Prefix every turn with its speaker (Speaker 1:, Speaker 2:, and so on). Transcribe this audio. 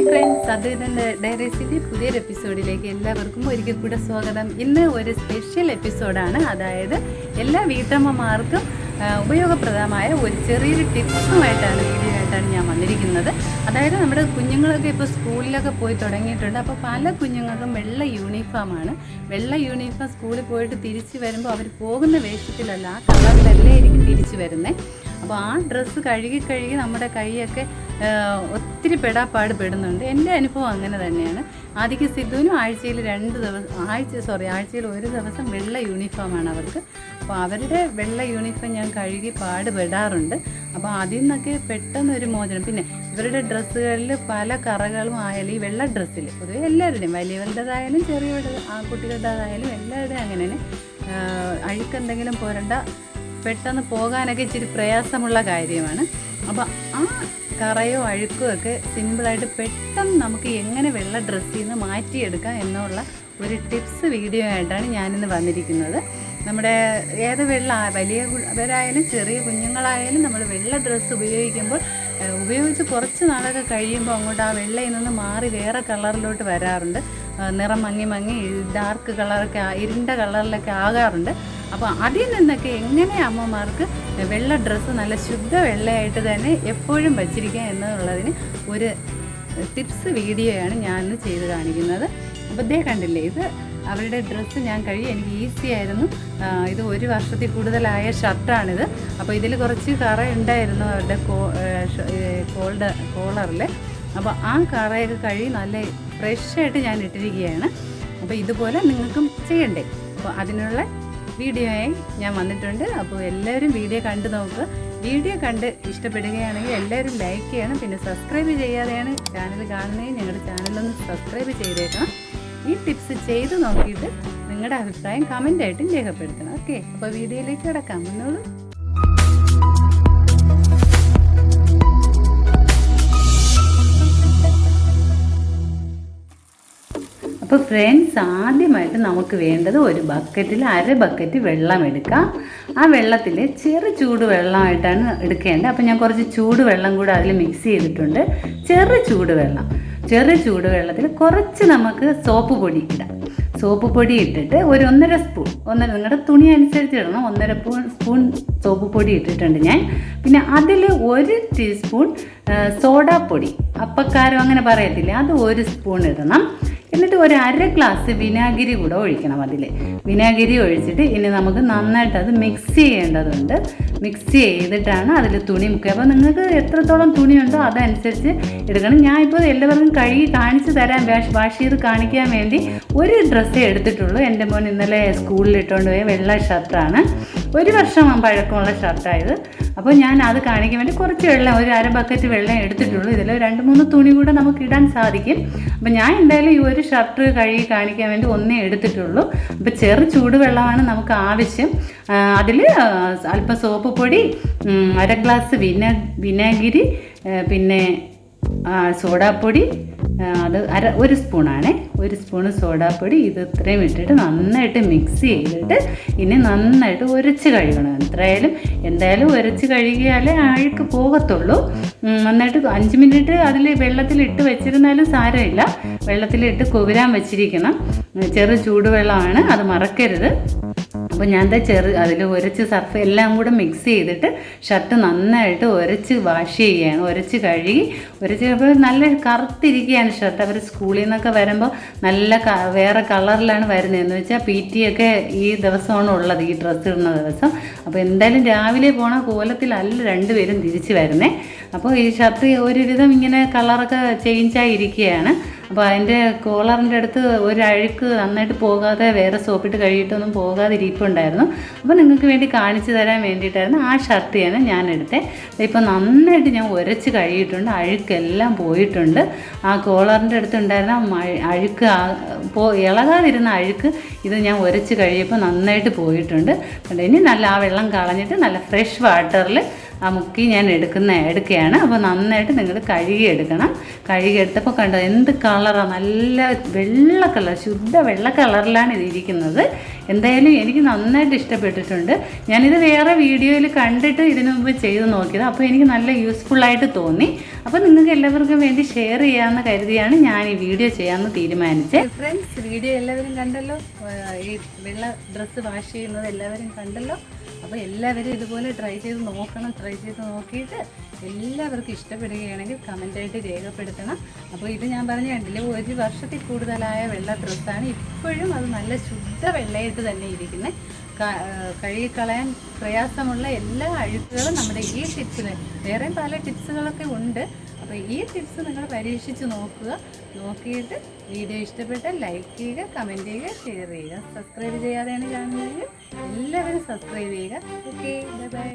Speaker 1: Hi friends, അദ്വൈതൻ്റെ ഡയറീസിൻ്റെ പുതിയൊരു എപ്പിസോഡിലേക്ക് എല്ലാവർക്കും ഒരിക്കൽ കൂടെ സ്വാഗതം. ഇന്ന് ഒരു സ്പെഷ്യൽ എപ്പിസോഡാണ്. അതായത് എല്ലാ വീട്ടമ്മമാർക്കും ഉപയോഗപ്രദമായ ഒരു ചെറിയൊരു ടിപ്സുമായിട്ടാണ് വീഡിയോ ആയിട്ടാണ് ഞാൻ വന്നിരിക്കുന്നത്. അതായത് നമ്മുടെ കുഞ്ഞുങ്ങളൊക്കെ ഇപ്പോൾ സ്കൂളിലൊക്കെ പോയി തുടങ്ങിയിട്ടുണ്ട്. അപ്പോൾ പല കുഞ്ഞുങ്ങൾക്കും വെള്ള യൂണിഫോമാണ്. വെള്ള യൂണിഫോം സ്കൂളിൽ പോയിട്ട് തിരിച്ച് വരുമ്പോൾ അവർ പോകുന്ന വേഷത്തിലല്ല, ആ കളറിലല്ലേ ആയിരിക്കും തിരിച്ച് വരുന്നത്. അപ്പോൾ ആ ഡ്രസ്സ് കഴുകി നമ്മുടെ കൈയൊക്കെ ഒത്തിരി പെടാപ്പാട് പെടുന്നുണ്ട്. എൻ്റെ അനുഭവം അങ്ങനെ തന്നെയാണ്. ആദ്യം സിദ്ധുവിനും ആഴ്ചയിൽ ആഴ്ചയിൽ ഒരു ദിവസം വെള്ള യൂണിഫോമാണ് അവർക്ക്. അപ്പോൾ അവരുടെ വെള്ള യൂണിഫോം ഞാൻ കഴുകി പാടുപെടാറുണ്ട്. അപ്പോൾ അതിൽ നിന്നൊക്കെ പെട്ടെന്നൊരു മോചനം. പിന്നെ ഇവരുടെ ഡ്രസ്സുകളിൽ പല കറകളും ആയാലും ഈ വെള്ള ഡ്രസ്സിൽ പൊതുവെ എല്ലാവരുടെയും വലിയവരുടേതായാലും ചെറിയവരുടെ കുട്ടികളുടേതായാലും എല്ലാവരുടെയും അങ്ങനെയാണ്. അഴുക്കെന്തെങ്കിലും പോരണ്ട, പെട്ടെന്ന് പോകാനൊക്കെ ഇച്ചിരി പ്രയാസമുള്ള കാര്യമാണ്. അപ്പോൾ ആ കറയോ അഴുക്കോ ഒക്കെ സിമ്പിളായിട്ട് പെട്ടെന്ന് നമുക്ക് എങ്ങനെ വെള്ള ഡ്രസ്സിൽ നിന്ന് മാറ്റിയെടുക്കാം എന്നുള്ള ഒരു ടിപ്സ് വീഡിയോ ആയിട്ടാണ് ഞാനിന്ന് വന്നിരിക്കുന്നത്. നമ്മുടെ ഏത് വലിയവരായാലും ചെറിയ കുഞ്ഞുങ്ങളായാലും നമ്മൾ വെള്ള ഡ്രസ്സ് ഉപയോഗിച്ച് കുറച്ച് നാളൊക്കെ കഴിയുമ്പോൾ അങ്ങോട്ട് ആ വെള്ളയിൽ നിന്ന് മാറി വേറെ കളറിലോട്ട് വരാറുണ്ട്. നിറം മങ്ങി ഡാർക്ക് കളറൊക്കെ ഇരുണ്ട കളറിലൊക്കെ ആകാറുണ്ട്. അപ്പോൾ അതിൽ നിന്നൊക്കെ എങ്ങനെ അമ്മമാർക്ക് വെള്ള ഡ്രസ്സ് നല്ല ശുദ്ധ വെള്ളയായിട്ട് തന്നെ എപ്പോഴും വച്ചിരിക്കുക എന്നുള്ളതിന് ഒരു ടിപ്സ് വീഡിയോയാണ് ഞാനിന്ന് ചെയ്ത് കാണിക്കുന്നത്. അപ്പോൾ ഇതേ കണ്ടില്ലേ, ഇത് അവരുടെ ഡ്രസ്സ് ഞാൻ എനിക്ക് ഈസി ആയിരുന്നു. ഇത് 1 വർഷത്തിൽ കൂടുതലായ ഷർട്ടാണിത്. അപ്പോൾ ഇതിൽ കുറച്ച് കറ ഉണ്ടായിരുന്നു അവരുടെ കോളറിൽ. അപ്പോൾ ആ കറയൊക്കെ കഴുകി നല്ല ഫ്രഷായിട്ട് ഞാൻ ഇട്ടിരിക്കുകയാണ്. അപ്പോൾ ഇതുപോലെ നിങ്ങൾക്കും ചെയ്യണ്ടേ? അപ്പോൾ അതിനുള്ള വീഡിയോയായി ഞാൻ വന്നിട്ടുണ്ട്. അപ്പോൾ എല്ലാവരും വീഡിയോ കണ്ടു നോക്കുക. വീഡിയോ കണ്ട് ഇഷ്ടപ്പെടുകയാണെങ്കിൽ എല്ലാവരും ലൈക്ക് ചെയ്യണം. പിന്നെ സബ്സ്ക്രൈബ് ചെയ്യാതെയാണ് ചാനൽ കാണുന്നത്, ഞങ്ങളുടെ ചാനലൊന്ന് സബ്സ്ക്രൈബ് ചെയ്തേക്കണം. ഈ ടിപ്സ് ചെയ്ത് നോക്കിയിട്ട് നിങ്ങളുടെ അഭിപ്രായം കമൻ്റായിട്ടും രേഖപ്പെടുത്തണം. ഓക്കെ, അപ്പോൾ വീഡിയോയിലേക്ക് കിടക്കാം. വന്നോളൂ. അപ്പോൾ ഫ്രണ്ട്സ്, ആദ്യമായിട്ട് നമുക്ക് വേണ്ടത് ഒരു ബക്കറ്റിൽ 1/2 ബക്കറ്റ് വെള്ളം എടുക്കാം. ആ വെള്ളത്തിൽ ചൂട് വെള്ളമായിട്ടാണ് എടുക്കേണ്ടത്. അപ്പോൾ ഞാൻ കുറച്ച് ചൂടുവെള്ളം കൂടെ അതിൽ മിക്സ് ചെയ്തിട്ടുണ്ട്. ചൂടുവെള്ളത്തിൽ കുറച്ച് നമുക്ക് സോപ്പ് പൊടി ഇടാം. സോപ്പ് പൊടി ഇട്ടിട്ട് ഒരു 1.5 സ്പൂൺ, നിങ്ങളുടെ തുണി അനുസരിച്ച് ഇടണം, 1.5 സ്പൂൺ സോപ്പ് പൊടി ഇട്ടിട്ടുണ്ട് ഞാൻ. പിന്നെ അതിൽ 1 ടീസ്പൂൺ സോഡാപ്പൊടി, അപ്പക്കാരം അങ്ങനെ പറയത്തില്ലേ, അത് 1 സ്പൂൺ ഇടണം. എന്നിട്ട് ഒരു 1/2 ഗ്ലാസ് വിനാഗിരി കൂടെ ഒഴിക്കണം. വിനാഗിരി ഒഴിച്ചിട്ട് ഇനി നമുക്ക് നന്നായിട്ട് അത് മിക്സ് ചെയ്യേണ്ടതുണ്ട്. മിക്സ് ചെയ്തിട്ടാണ് അതിൽ തുണി മുക്കുക. അപ്പോൾ നിങ്ങൾക്ക് എത്രത്തോളം തുണിയുണ്ടോ അതനുസരിച്ച് എടുക്കണം. ഞാനിപ്പോൾ എല്ലാവർക്കും കഴുകി കാണിച്ച് തരാൻ, വാഷ് ചെയ്ത് കാണിക്കാൻ വേണ്ടി ഒരു ഡ്രസ്സേ എടുത്തിട്ടുള്ളൂ. എൻ്റെ മോൻ ഇന്നലെ സ്കൂളിൽ ഇട്ടുകൊണ്ട് പോയ വെള്ള ഷർട്ടാണ്. 1 വർഷം പഴക്കമുള്ള ഷർട്ടായത്. അപ്പോൾ ഞാൻ അത് കാണിക്കാൻ വേണ്ടി കുറച്ച് വെള്ളം, ഒരു 1/2 ബക്കറ്റ് വെള്ളം എടുത്തിട്ടുള്ളൂ. ഇതിൽ 2-3 തുണി കൂടെ നമുക്ക് ഇടാൻ സാധിക്കും. അപ്പോൾ ഞാൻ എന്തായാലും ഈ ഒരു ഷർട്ട് കഴുകി കാണിക്കാൻ വേണ്ടി ഒന്നേ എടുത്തിട്ടുള്ളൂ. അപ്പോൾ ചൂടുവെള്ളമാണ് നമുക്ക് ആവശ്യം. അതിൽ അല്പം സോപ്പ് പൊടി, 1/2 ഗ്ലാസ് വിനാഗിരി, പിന്നെ സോഡാപ്പൊടി, അത് 1 സ്പൂണാണ്. 1 സ്പൂണ് സോഡാപ്പൊടി. ഇത് ഇത്രയും ഇട്ടിട്ട് നന്നായിട്ട് മിക്സ് ചെയ്തിട്ട് ഇനി നന്നായിട്ട് ഉരച്ച് കഴുകണം. എന്തായാലും ഉരച്ച് കഴുകിയാലേ അഴുക്ക് പോകത്തുള്ളൂ. നന്നായിട്ട് 5 മിനിറ്റ് അതിൽ വെള്ളത്തിലിട്ട് വെച്ചിരുന്നാലും സാരമില്ല. വെള്ളത്തിലിട്ട് കുതിരാൻ വെച്ചിരിക്കണം. ചൂടുവെള്ളമാണ്, അത് മറക്കരുത്. അപ്പോൾ ഞാൻ അതിൽ ഉരച്ച് സർഫ് എല്ലാം കൂടെ മിക്സ് ചെയ്തിട്ട് ഷർട്ട് നന്നായിട്ട് ഉരച്ച് വാഷ് ചെയ്യുകയാണ്. ഉരച്ച് കഴിയുമ്പോൾ നല്ല കറുത്തിരിക്കുകയാണ് ഷർട്ട്. അവർ സ്കൂളിൽ നിന്നൊക്കെ വരുമ്പോൾ നല്ല വേറെ കളറിലാണ് വരുന്നതെന്ന് വെച്ചാൽ PT ഒക്കെ ഈ ദിവസമാണ് ഉള്ളത്, ഈ ഡ്രസ്സ് ഇടുന്ന ദിവസം. അപ്പോൾ എന്തായാലും രാവിലെ പോണ കോലത്തിലല്ല 2 പേരും തിരിച്ച് വരുന്നത്. അപ്പോൾ ഈ ഷർട്ട് ഒരുവിധം ഇങ്ങനെ കളറൊക്കെ ചേഞ്ചായിരിക്കുകയാണ്. അപ്പോൾ അതിൻ്റെ കോളറിൻ്റെ അടുത്ത് ഒരു അഴുക്ക് നന്നായിട്ട് പോകാതെ, വേറെ സോപ്പിട്ട് കഴുകിയിട്ടൊന്നും പോകാതെ ഇരിപ്പുണ്ടായിരുന്നു. അപ്പോൾ നിങ്ങൾക്ക് വേണ്ടി കാണിച്ചു തരാൻ വേണ്ടിയിട്ടായിരുന്നു ആ ഷർട്ട് ഞാൻ എടുത്തത്. ഇപ്പോൾ നന്നായിട്ട് ഞാൻ ഉരച്ച് കഴുകിയിട്ടുണ്ട്. അഴുക്കെല്ലാം പോയിട്ടുണ്ട്. ആ കോളറിൻ്റെ അടുത്തുണ്ടായിരുന്ന അഴുക്ക് ഇളകാതിരുന്ന അഴുക്ക് ഇത് ഞാൻ ഉരച്ച് കഴിയുമ്പോൾ നന്നായിട്ട് പോയിട്ടുണ്ട്. ഇനി നല്ല ആ വെള്ളം കളഞ്ഞിട്ട് നല്ല ഫ്രഷ് വാട്ടറിൽ ആ മുക്കി ഞാൻ എടുക്കുകയാണ്. അപ്പോൾ നന്നായിട്ട് നിങ്ങൾ കഴുകിയെടുക്കണം. കഴുകിയെടുത്തപ്പോൾ കണ്ടോ എന്ത് കളറാണ്, നല്ല വെള്ള കളർ, ശുദ്ധ വെള്ള കളറിലാണ് ഇതിരിക്കുന്നത്. എന്തായാലും എനിക്ക് നന്നായിട്ട് ഇഷ്ടപ്പെട്ടിട്ടുണ്ട്. ഞാനിത് വേറെ വീഡിയോയിൽ കണ്ടിട്ട് ഇതിനു മുമ്പ് ചെയ്ത് നോക്കിയത്. അപ്പോൾ എനിക്ക് നല്ല യൂസ്ഫുള്ളായിട്ട് തോന്നി. അപ്പോൾ നിങ്ങൾക്ക് എല്ലാവർക്കും വേണ്ടി ഷെയർ ചെയ്യാമെന്ന് കരുതിയാണ് ഞാൻ ഈ വീഡിയോ ചെയ്യാമെന്ന് തീരുമാനിച്ചത്. ഫ്രണ്ട്സ്, വീഡിയോ എല്ലാവരും കണ്ടല്ലോ. ഈ വെള്ള ഡ്രസ്സ് വാഷ് ചെയ്യുന്നത് എല്ലാവരും കണ്ടല്ലോ. അപ്പോൾ എല്ലാവരും ഇതുപോലെ ട്രൈ ചെയ്ത് നോക്കണം. ട്രൈ ചെയ്ത് നോക്കിയിട്ട് എല്ലാവർക്കും ഇഷ്ടപ്പെടുകയാണെങ്കിൽ കമൻറ്റായിട്ട് രേഖപ്പെടുത്തണം. അപ്പോൾ ഇത് ഞാൻ പറഞ്ഞ കണ്ടില്ലേ, 1 വർഷത്തിൽ കൂടുതലായ വെള്ള ഡ്രസ്സാണ്. ഇപ്പോഴും അത് നല്ല ശുദ്ധ വെള്ളയായിട്ട് തന്നെ ഇരിക്കുന്നത്. കഴുകിക്കളയാൻ പ്രയാസമുള്ള എല്ലാ അഴുക്കുകളും നമ്മുടെ ഈ ടിപ്സിൽ, വേറെയും പല ടിപ്സുകളൊക്കെ ഉണ്ട്. അപ്പോൾ ഈ ടിപ്സ് നിങ്ങൾ പരീക്ഷിച്ച് നോക്കുക. നോക്കിയിട്ട് വീഡിയോ ഇഷ്ടപ്പെട്ടാൽ ലൈക്ക് ചെയ്യുക, കമൻറ്റ് ചെയ്യുക, ഷെയർ ചെയ്യുക. സബ്സ്ക്രൈബ് ചെയ്യാതെയാണ് കാണുന്നതെങ്കിൽ എല്ലാവരും സബ്സ്ക്രൈബ് ചെയ്യുക. Okay, bye bye.